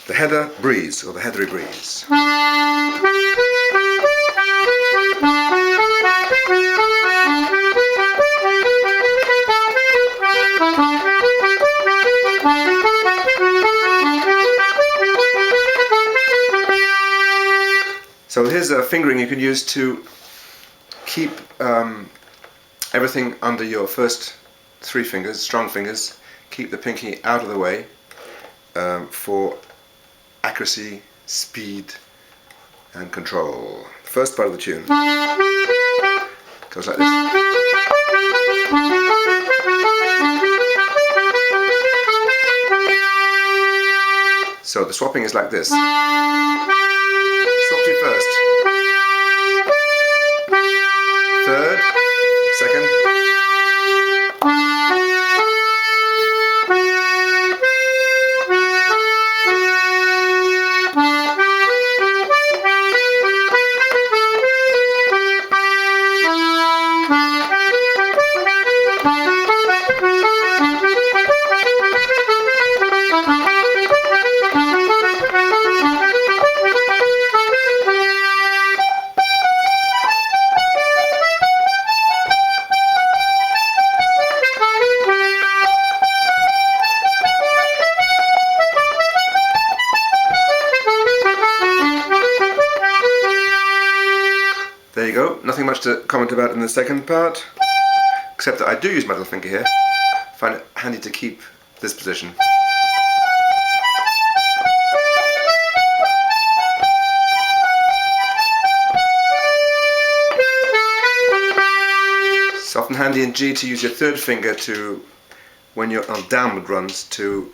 The Heather Breeze, or the Heathery Breeze. So here's a fingering you can use to keep everything under your first three fingers, strong fingers. Keep the pinky out of the way for accuracy, speed and control. The first part of the tune goes like this. So the swapping is like this. Swap to first, third, second, there you go. Nothing much to comment about in the second part, except that I do use my little finger here. I find it handy to keep this position. It's often handy in G to use your third finger to, when you're on downward runs, to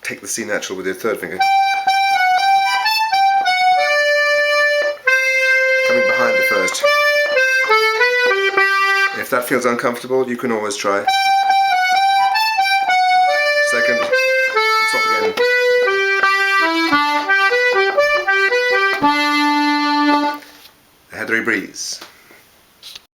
take the C natural with your third finger. Coming behind the first. If that feels uncomfortable, you can always try second, swap again. The Heathery Breeze.